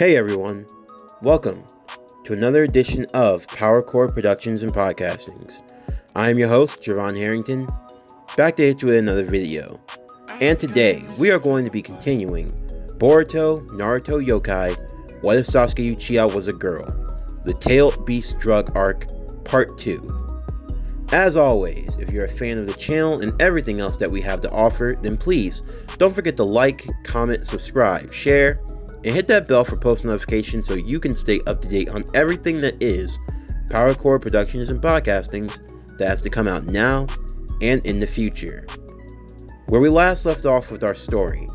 Hey everyone, welcome to another edition of PowerCore Productions and Podcastings. I am your host, Javon Harrington, back to hit you with another video. And today, we are going to be continuing Boruto, Naruto Yokai, What If Saskue Uchiha Was a Girl? The Tailed Beast Drug Arc, Part 2. As always, if you're a fan of the channel and everything else that we have to offer, then please don't forget to like, comment, subscribe, share, and hit that bell for post notifications so you can stay up to date on everything that is PowerCore Productions and Podcastings that has to come out now and in the future. Where we last left off with our story,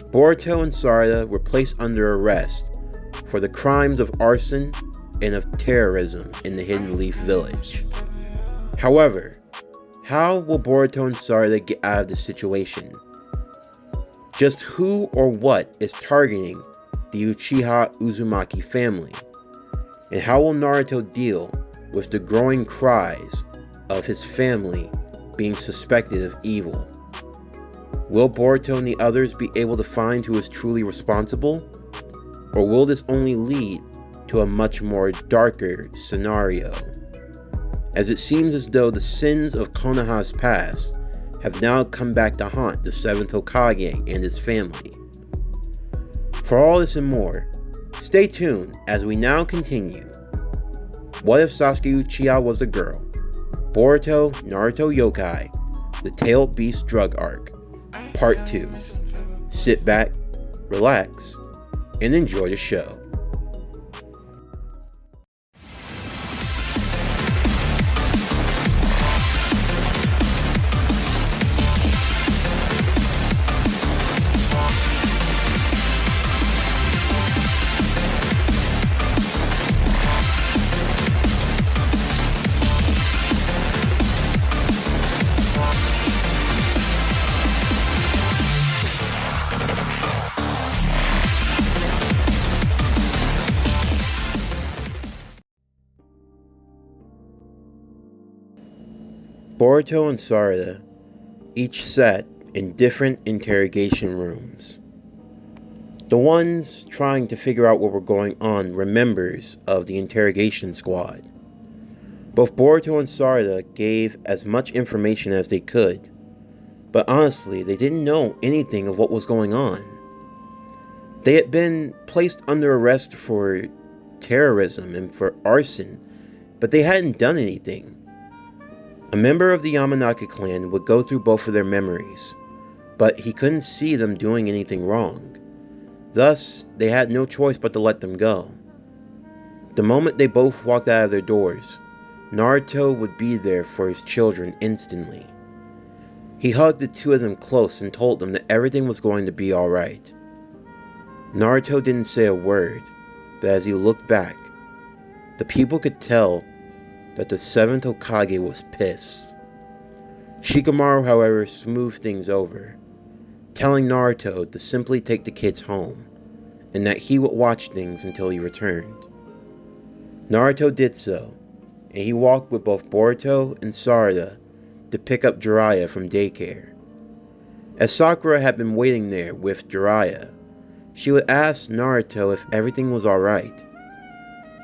Boruto and Sarada were placed under arrest for the crimes of arson and of terrorism in the Hidden Leaf Village. However, how will Boruto and Sarada get out of this situation? Just who or what is targeting the Uchiha Uzumaki family? And how will Naruto deal with the growing cries of his family being suspected of evil? Will Boruto and the others be able to find who is truly responsible? Or will this only lead to a much more darker scenario? As it seems as though the sins of Konoha's past have now come back to haunt the 7th Hokage and his family. For all this and more, stay tuned as we now continue. What if Saskue Uchiha was a girl? Boruto, Naruto Yokai, The Tailed Beast Drug Arc, Part 2. Sit back, relax, and enjoy the show. Boruto and Sarada each sat in different interrogation rooms. The ones trying to figure out what were going on were members of the interrogation squad. Both Boruto and Sarada gave as much information as they could, but honestly, they didn't know anything of what was going on. They had been placed under arrest for terrorism and for arson, but they hadn't done anything. A member of the Yamanaka clan would go through both of their memories, but he couldn't see them doing anything wrong. Thus, they had no choice but to let them go. The moment they both walked out of their doors, Naruto would be there for his children instantly. He hugged the two of them close and told them that everything was going to be alright. Naruto didn't say a word, but as he looked back, the people could tell that the 7th Hokage was pissed. Shikamaru, however, smoothed things over, telling Naruto to simply take the kids home, and that he would watch things until he returned. Naruto did so, and he walked with both Boruto and Sarada to pick up Jiraiya from daycare. As Sakura had been waiting there with Jiraiya, she would ask Naruto if everything was alright.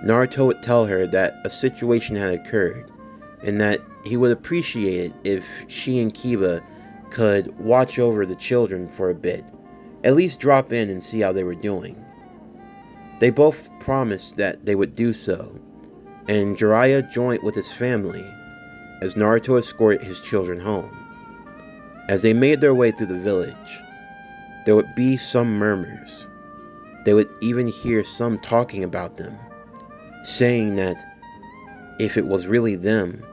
Naruto would tell her that a situation had occurred, and that he would appreciate it if she and Kiba could watch over the children for a bit, at least drop in and see how they were doing. They both promised that they would do so, and Jiraiya joined with his family as Naruto escorted his children home. As they made their way through the village, there would be some murmurs. They would even hear some talking about them, saying that if it was really them,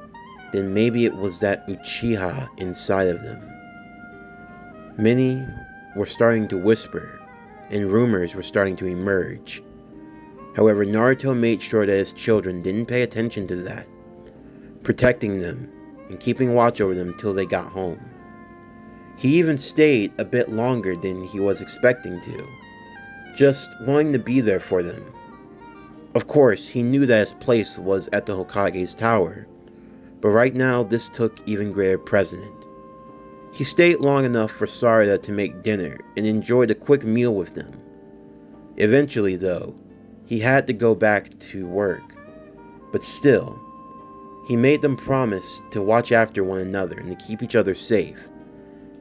then maybe it was that Uchiha inside of them. Many were starting to whisper, and rumors were starting to emerge. However, Naruto made sure that his children didn't pay attention to that, protecting them and keeping watch over them till they got home. He even stayed a bit longer than he was expecting to, just wanting to be there for them. Of course, he knew that his place was at the Hokage's tower, but right now this took even greater precedent. He stayed long enough for Sarada to make dinner and enjoyed a quick meal with them. Eventually, though, he had to go back to work. But still, he made them promise to watch after one another and to keep each other safe.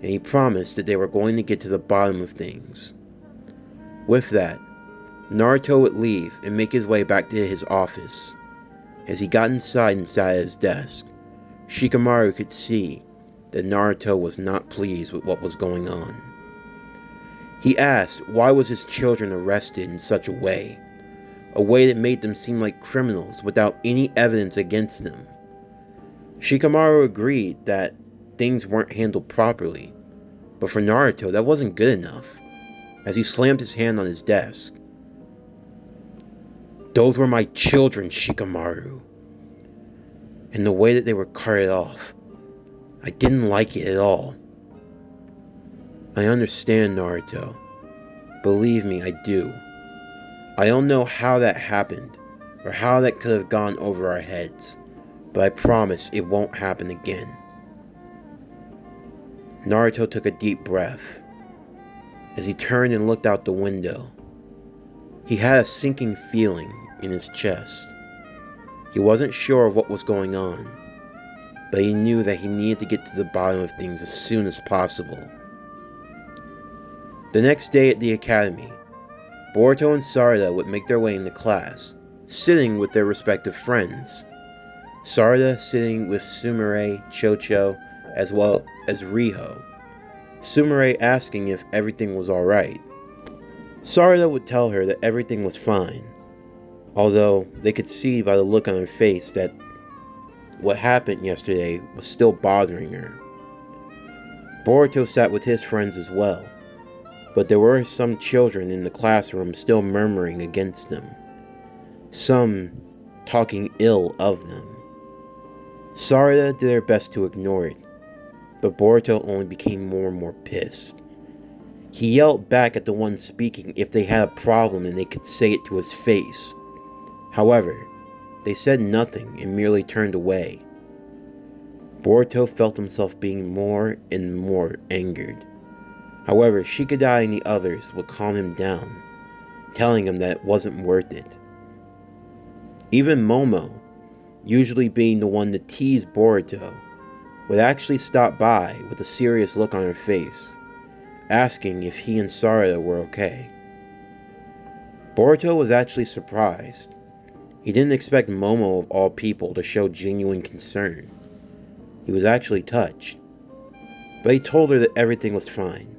And he promised that they were going to get to the bottom of things. With that, Naruto would leave and make his way back to his office. As he got inside and sat at his desk, Shikamaru could see that Naruto was not pleased with what was going on. He asked why was his children arrested in such a way that made them seem like criminals without any evidence against them. Shikamaru agreed that things weren't handled properly, but for Naruto that wasn't good enough, as he slammed his hand on his desk. Those were my children, Shikamaru. And the way that they were carted off, I didn't like it at all. I understand, Naruto. Believe me, I do. I don't know how that happened, or how that could have gone over our heads, but I promise it won't happen again. Naruto took a deep breath. As he turned and looked out the window, he had a sinking feeling in his chest. He wasn't sure of what was going on, but he knew that he needed to get to the bottom of things as soon as possible. The next day at the academy, Boruto and Sarada would make their way into class, sitting with their respective friends. Sarada sitting with Sumire, Chocho, as well as Riho. Sumire asking if everything was alright. Sarada would tell her that everything was fine, although they could see by the look on her face that what happened yesterday was still bothering her. Boruto sat with his friends as well, but there were some children in the classroom still murmuring against them, some talking ill of them. Sarada did her best to ignore it, but Boruto only became more and more pissed. He yelled back at the one speaking if they had a problem and they could say it to his face. However, they said nothing and merely turned away. Boruto felt himself being more and more angered. However, Shikadai and the others would calm him down, telling him that it wasn't worth it. Even Momo, usually being the one to tease Boruto, would actually stop by with a serious look on her face, asking if he and Sarada were okay. Boruto was actually surprised. He didn't expect Momo of all people to show genuine concern. He was actually touched. But he told her that everything was fine,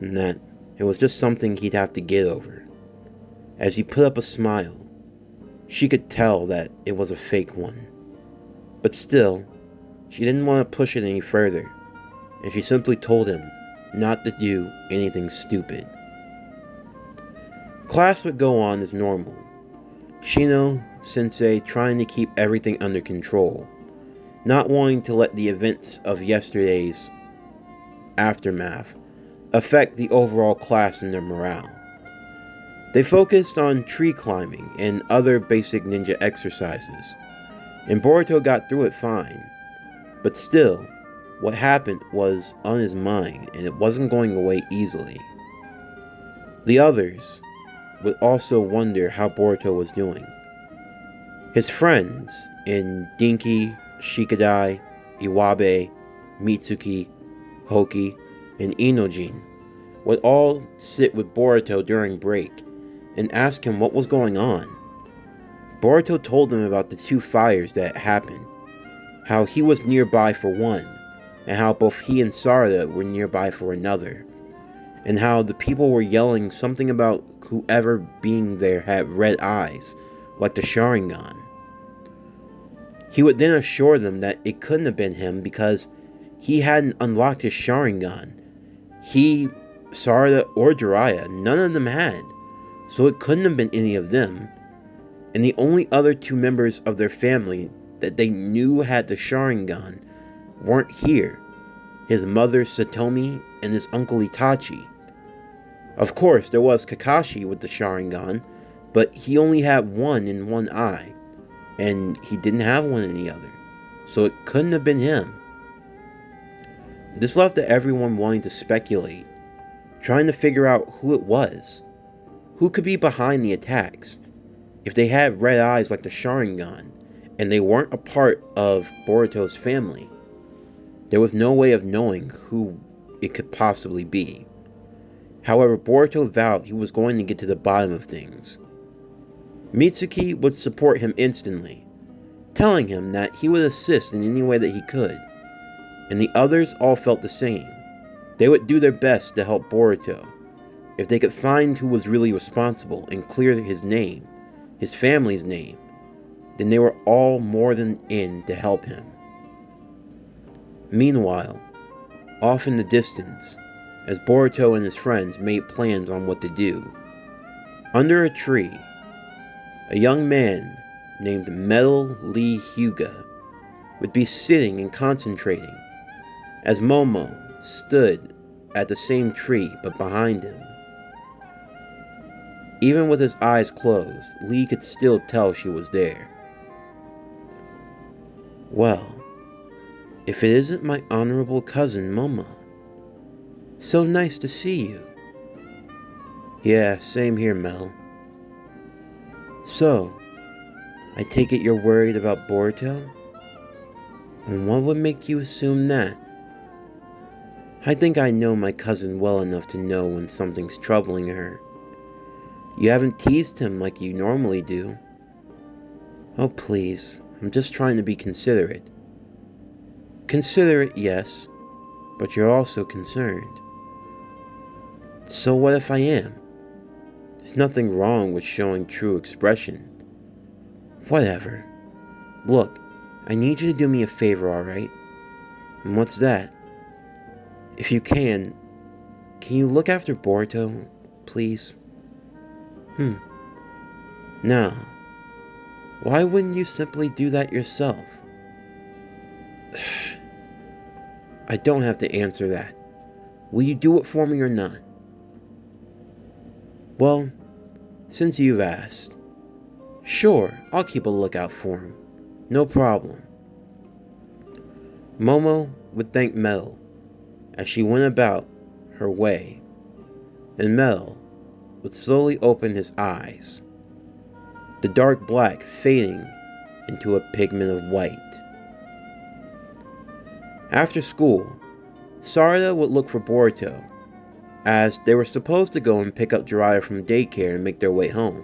and that it was just something he'd have to get over. As he put up a smile, she could tell that it was a fake one. But still, she didn't want to push it any further, and she simply told him not to do anything stupid. Class would go on as normal. Shino Sensei trying to keep everything under control, not wanting to let the events of yesterday's aftermath affect the overall class and their morale. They focused on tree climbing and other basic ninja exercises, and Boruto got through it fine. But still, what happened was on his mind, and it wasn't going away easily. The others would also wonder how Boruto was doing. His friends in Dinky, Shikadai, Iwabe, Mitsuki, Hoki, and Inojin would all sit with Boruto during break and ask him what was going on. Boruto told them about the two fires that happened, how he was nearby for one, and how both he and Sarada were nearby for another, and how the people were yelling something about whoever being there had red eyes, like the Sharingan. He would then assure them that it couldn't have been him because he hadn't unlocked his Sharingan. He, Sarada, or Jiraiya, none of them had, so it couldn't have been any of them. And the only other two members of their family that they knew had the Sharingan weren't here: his mother Satomi and his uncle Itachi. Of course, there was Kakashi with the Sharingan, but he only had one in one eye, and he didn't have one in the other, so it couldn't have been him. This left everyone wanting to speculate, trying to figure out who it was. Who could be behind the attacks? If they had red eyes like the Sharingan, and they weren't a part of Boruto's family, there was no way of knowing who it could possibly be. However, Boruto vowed he was going to get to the bottom of things. Mitsuki would support him instantly, telling him that he would assist in any way that he could, and the others all felt the same. They would do their best to help Boruto. If they could find who was really responsible and clear his name, his family's name, then they were all more than in to help him. Meanwhile, off in the distance, as Boruto and his friends made plans on what to do, under a tree, a young man named Metal Lee Hyuga would be sitting and concentrating as Momo stood at the same tree but behind him. Even with his eyes closed, Lee could still tell she was there. Well, if it isn't my honorable cousin Momo. So nice to see you. Yeah, same here, Mel. So, I take it you're worried about Boruto? And what would make you assume that? I think I know my cousin well enough to know when something's troubling her. You haven't teased him like you normally do. Oh please, I'm just trying to be considerate. Considerate, yes, but you're also concerned. So what if I am? There's nothing wrong with showing true expression. Whatever. Look, I need you to do me a favor, alright? And what's that? If you can you look after Boruto, please? Now, why wouldn't you simply do that yourself? I don't have to answer that. Will you do it for me or not? Well, since you've asked, sure, I'll keep a lookout for him. No problem. Momo would thank Metal as she went about her way, and Metal would slowly open his eyes, the dark black fading into a pigment of white. After school, Sarada would look for Boruto, as they were supposed to go and pick up Jiraiya from daycare and make their way home.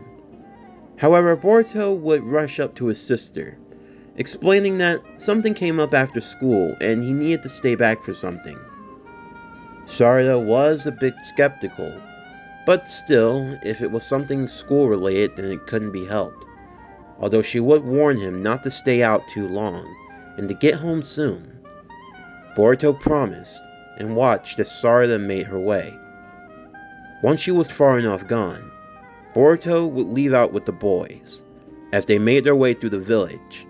However, Boruto would rush up to his sister, explaining that something came up after school and he needed to stay back for something. Sarada was a bit skeptical, but still, if it was something school related, then it couldn't be helped. Although she would warn him not to stay out too long and to get home soon. Boruto promised and watched as Sarada made her way. Once she was far enough gone, Boruto would leave out with the boys as they made their way through the village,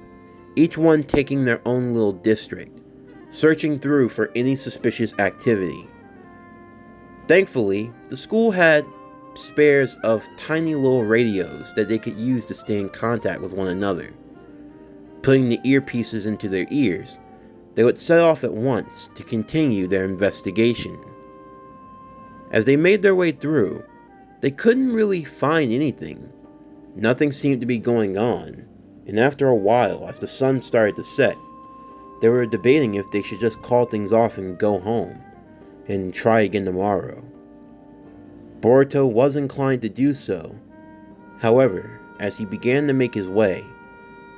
each one taking their own little district, searching through for any suspicious activity. Thankfully, the school had spares of tiny little radios that they could use to stay in contact with one another. Putting the earpieces into their ears, they would set off at once to continue their investigation. As they made their way through, they couldn't really find anything. Nothing seemed to be going on, and after a while, as the sun started to set, they were debating if they should just call things off and go home, and try again tomorrow. Boruto was inclined to do so. However, as he began to make his way,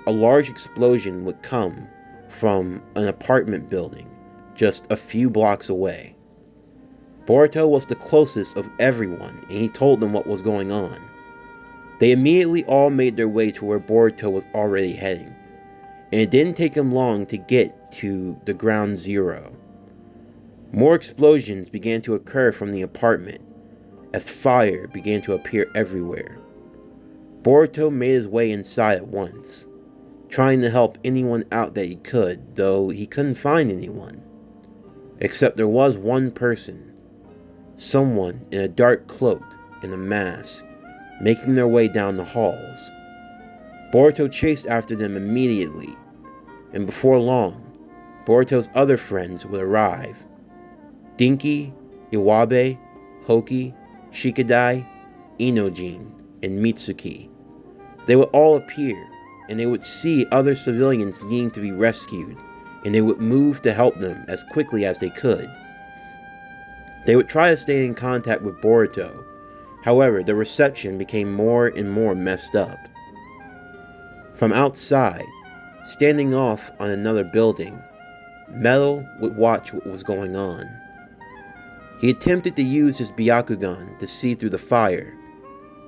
a large explosion would come from an apartment building just a few blocks away. Boruto was the closest of everyone, and he told them what was going on. They immediately all made their way to where Boruto was already heading, and it didn't take him long to get to the ground zero. More explosions began to occur from the apartment, as fire began to appear everywhere. Boruto made his way inside at once, trying to help anyone out that he could, though he couldn't find anyone. Except there was one person, someone in a dark cloak and a mask, making their way down the halls. Boruto chased after them immediately, and before long, Boruto's other friends would arrive. Dinky, Iwabe, Hoki, Shikadai, Inojin, and Mitsuki. They would all appear, and they would see other civilians needing to be rescued, and they would move to help them as quickly as they could. They would try to stay in contact with Boruto. However, the reception became more and more messed up. From outside, standing off on another building, Metal would watch what was going on. He attempted to use his Byakugan to see through the fire.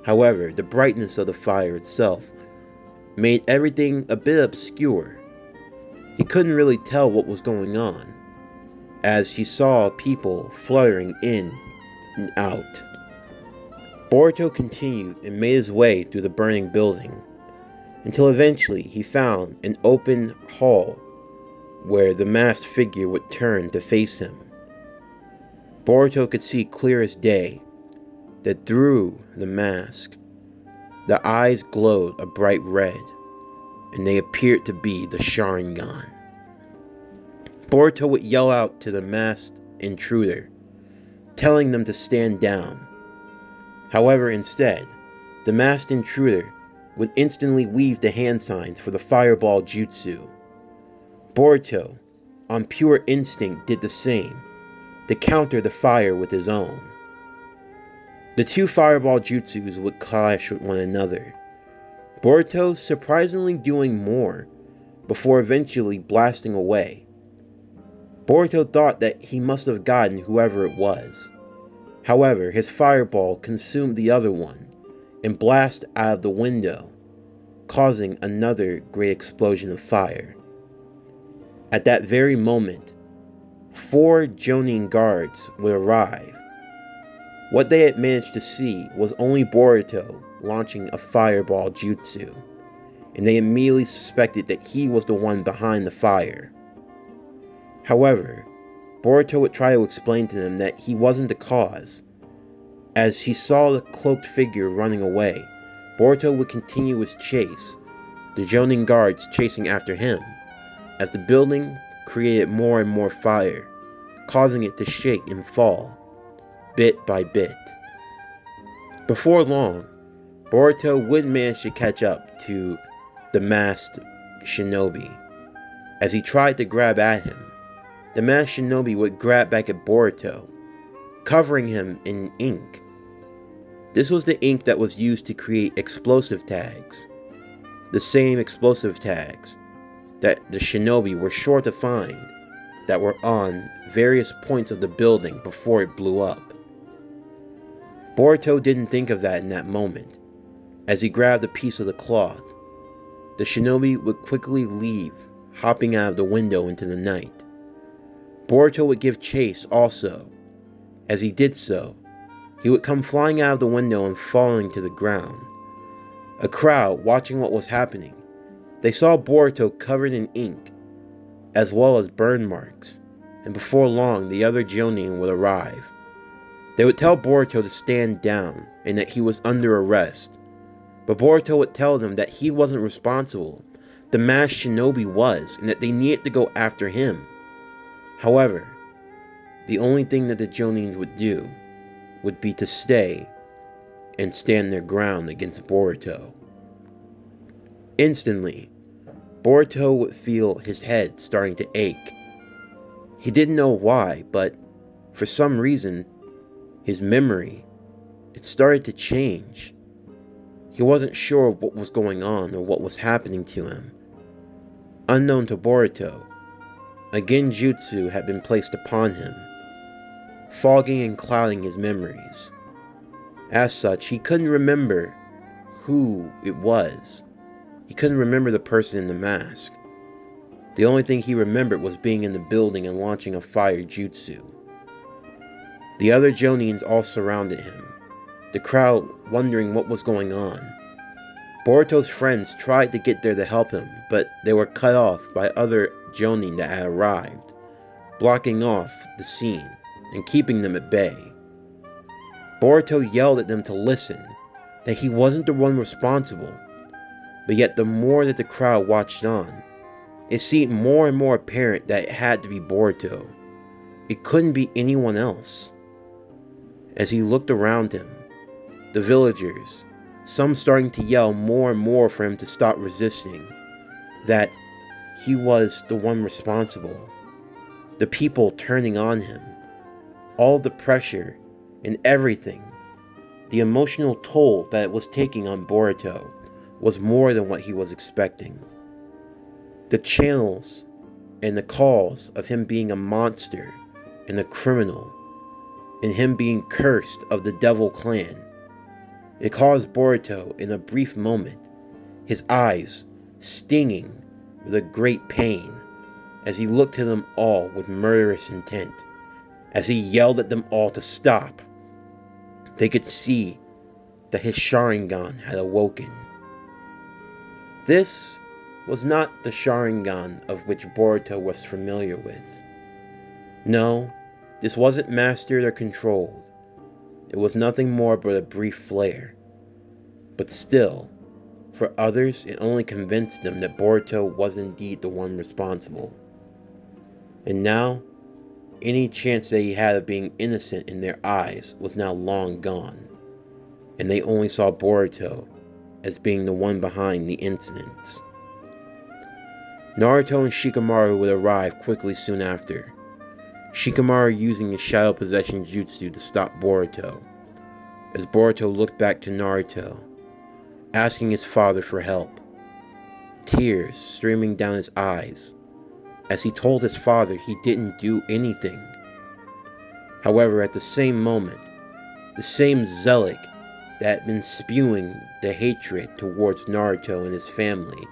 However, the brightness of the fire itself made everything a bit obscure. He couldn't really tell what was going on, as he saw people fluttering in and out. Boruto continued and made his way through the burning building, until eventually he found an open hall where the masked figure would turn to face him. Boruto could see clear as day that through the mask, the eyes glowed a bright red, and they appeared to be the Sharingan. Boruto would yell out to the masked intruder, telling them to stand down. However, instead, the masked intruder would instantly weave the hand signs for the fireball jutsu. Boruto, on pure instinct, did the same, to counter the fire with his own. The two fireball jutsus would clash with one another, Boruto surprisingly doing more, before eventually blasting away. Boruto thought that he must have gotten whoever it was. However, his fireball consumed the other one, and blasted out of the window, causing another great explosion of fire. At that very moment, 4 Jonin guards would arrive. What they had managed to see was only Boruto launching a fireball jutsu, and they immediately suspected that he was the one behind the fire. However, Boruto would try to explain to them that he wasn't the cause. As he saw the cloaked figure running away, Boruto would continue his chase, the Jonin guards chasing after him, as the building created more and more fire, causing it to shake and fall, bit by bit. Before long, Boruto would manage to catch up to the masked shinobi. As he tried to grab at him, the masked shinobi would grab back at Boruto, covering him in ink. This was the ink that was used to create explosive tags, the same explosive tags that the shinobi were sure to find that were on various points of the building before it blew up. Boruto didn't think of that in that moment. As he grabbed a piece of the cloth, the shinobi would quickly leave, hopping out of the window into the night. Boruto would give chase also. As he did so, he would come flying out of the window and falling to the ground. A crowd watching what was happening, they saw Boruto covered in ink, as well as burn marks, and before long the other Jonin would arrive. They would tell Boruto to stand down and that he was under arrest, but Boruto would tell them that he wasn't responsible, the masked shinobi was, and that they needed to go after him. However, the only thing that the Jonins would do would be to stay and stand their ground against Boruto. Instantly, Boruto would feel his head starting to ache. He didn't know why, but for some reason, his memory, it started to change. He wasn't sure what was going on or what was happening to him. Unknown to Boruto, a genjutsu had been placed upon him, fogging and clouding his memories. As such, he couldn't remember who it was. He couldn't remember the person in the mask. The only thing he remembered was being in the building and launching a fire jutsu. The other Jonins all surrounded him, the crowd wondering what was going on. Boruto's friends tried to get there to help him, but they were cut off by other Jonin that had arrived, blocking off the scene and keeping them at bay. Boruto yelled at them to listen, that he wasn't the one responsible, but yet the more that the crowd watched on, it seemed more and more apparent that it had to be Boruto. It couldn't be anyone else. As he looked around him, the villagers, some starting to yell more and more for him to stop resisting, that he was the one responsible, the people turning on him, all the pressure and everything. The emotional toll that it was taking on Boruto was more than what he was expecting. The channels and the calls of him being a monster and a criminal, and him being cursed of the Devil Clan, it caused Boruto, in a brief moment, his eyes stinging with a great pain, as he looked at them all with murderous intent, as he yelled at them all to stop. They could see that his Sharingan had awoken. This was not the Sharingan of which Boruto was familiar with. No, this wasn't mastered or controlled. It was nothing more but a brief flare. But still, for others, it only convinced them that Boruto was indeed the one responsible. And now, any chance that he had of being innocent in their eyes was now long gone, and they only saw Boruto as being the one behind the incidents. Naruto and Shikamaru would arrive quickly soon after, Shikamaru using his Shadow Possession Jutsu to stop Boruto, as Boruto looked back to Naruto, asking his father for help, tears streaming down his eyes, as he told his father he didn't do anything. However, at the same moment, the same zealot that had been spewing the hatred towards Naruto and his family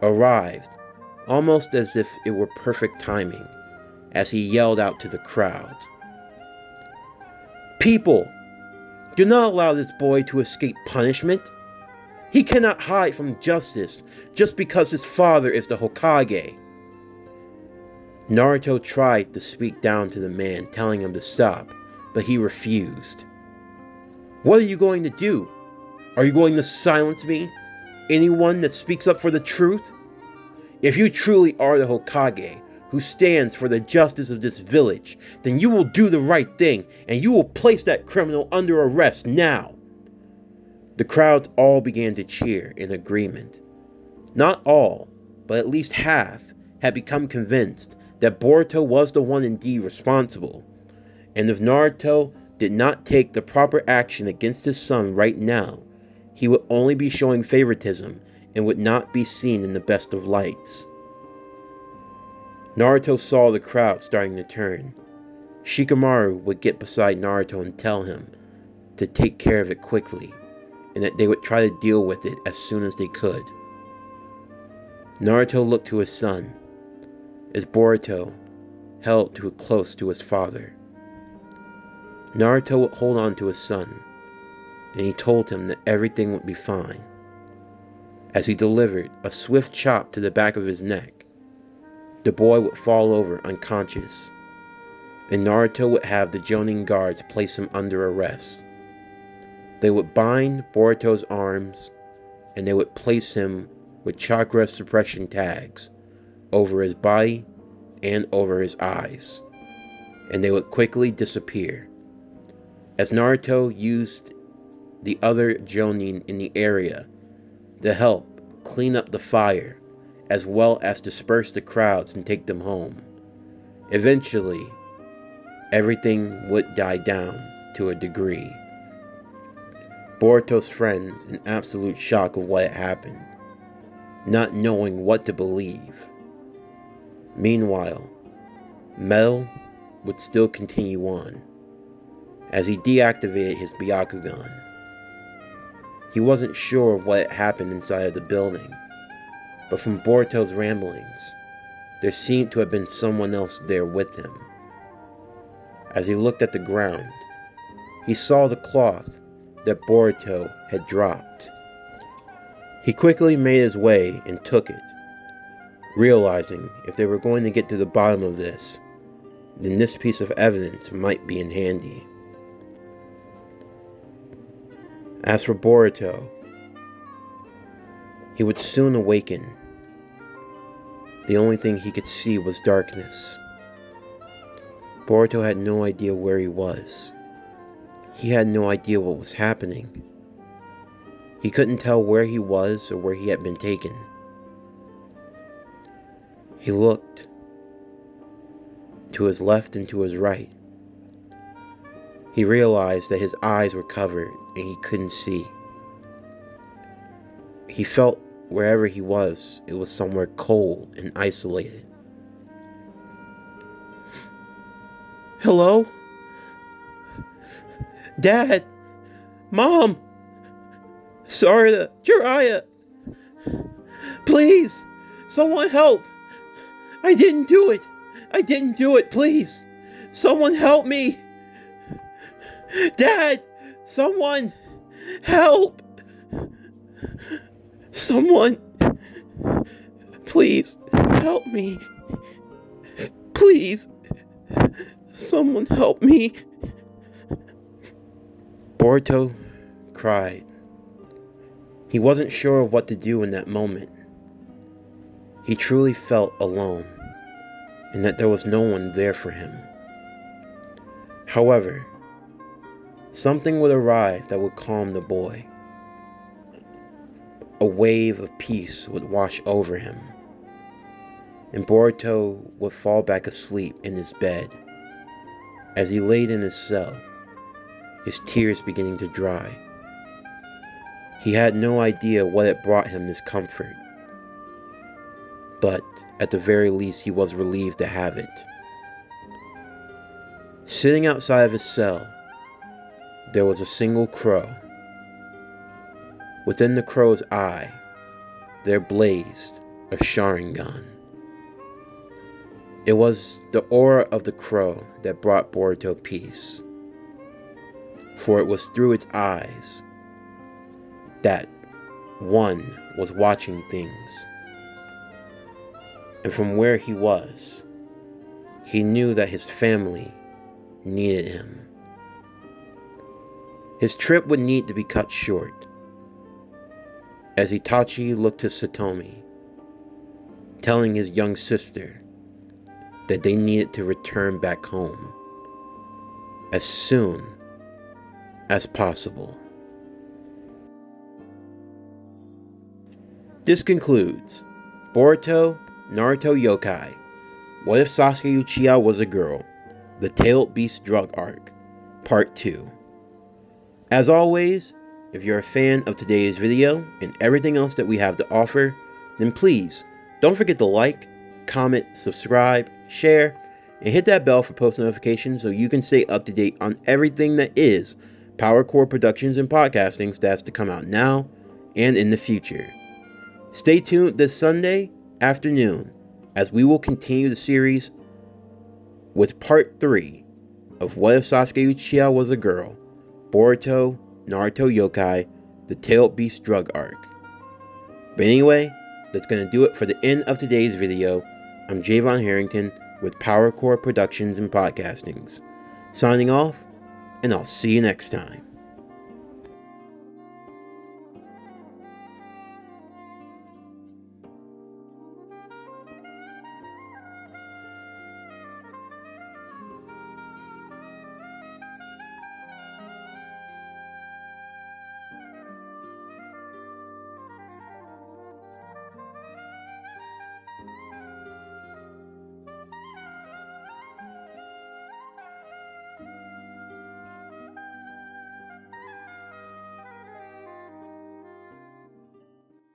arrived, almost as if it were perfect timing, as he yelled out to the crowd, "People, do not allow this boy to escape punishment. He cannot hide from justice just because his father is the Hokage." Naruto tried to speak down to the man, telling him to stop, but he refused. "What are you going to do? Are you going to silence me? Anyone that speaks up for the truth? If you truly are the Hokage, who stands for the justice of this village, then you will do the right thing, and you will place that criminal under arrest now." The crowds all began to cheer in agreement. Not all, but at least half, had become convinced that Boruto was the one indeed responsible, and if Naruto did not take the proper action against his son right now, he would only be showing favoritism and would not be seen in the best of lights. Naruto saw the crowd starting to turn. Shikamaru would get beside Naruto and tell him to take care of it quickly, and that they would try to deal with it as soon as they could. Naruto looked to his son, as Boruto held too close to his father. Naruto would hold on to his son, and he told him that everything would be fine, as he delivered a swift chop to the back of his neck. The boy would fall over unconscious, and Naruto would have the Jonin guards place him under arrest. They would bind Boruto's arms, and they would place him with chakra suppression tags over his body and over his eyes, and they would quickly disappear. As Naruto used the other Jonin in the area to help clean up the fire, as well as disperse the crowds and take them home, eventually everything would die down to a degree. Boruto's friends in absolute shock of what had happened, not knowing what to believe. Meanwhile, Metal would still continue on, as he deactivated his Byakugan. He wasn't sure of what had happened inside of the building, but from Boruto's ramblings, there seemed to have been someone else there with him. As he looked at the ground, he saw the cloth that Boruto had dropped. He quickly made his way and took it, realizing if they were going to get to the bottom of this, then this piece of evidence might be in handy. As for Boruto, he would soon awaken. The only thing he could see was darkness. Boruto had no idea where he was. He had no idea what was happening. He couldn't tell where he was or where he had been taken. He looked to his left and to his right. He realized that his eyes were covered and he couldn't see. He felt wherever he was, it was somewhere cold and isolated. Hello? Dad? Mom? Sarda? Jiraiya? Please! Someone help! I didn't do it! I didn't do it, please! Someone help me! Dad! Someone! Help! Someone! Please, help me! Please! Someone help me! Boruto cried. He wasn't sure of what to do in that moment. He truly felt alone, and that there was no one there for him. However, something would arrive that would calm the boy. A wave of peace would wash over him, and Boruto would fall back asleep in his bed. As he laid in his cell, his tears beginning to dry. He had no idea what had brought him this comfort, but at the very least he was relieved to have it. Sitting outside of his cell, there was a single crow. Within the crow's eye, there blazed a Sharingan. It was the aura of the crow that brought Boruto peace, for it was through its eyes that one was watching things. And from where he was, he knew that his family needed him. His trip would need to be cut short, as Itachi looked to Satomi, telling his young sister that they needed to return back home as soon as possible. This concludes Boruto, Naruto Yokai, What If Saskue Uchiha Was a Girl? The Tailed Beast Drug Arc, Part 2. As always, if you're a fan of today's video and everything else that we have to offer, then please don't forget to like, comment, subscribe, share, and hit that bell for post notifications so you can stay up to date on everything that is Power Core Productions and Podcasting that's to come out now and in the future. Stay tuned this Sunday afternoon as we will continue the series with Part 3 of What If Saskue Uchiha Was a Girl? Boruto, Naruto Yokai, The Tailed Beast Drug Arc. But anyway, that's going to do it for the end of today's video. I'm Javon Harrington with Power Core Productions and Podcastings. Signing off, and I'll see you next time.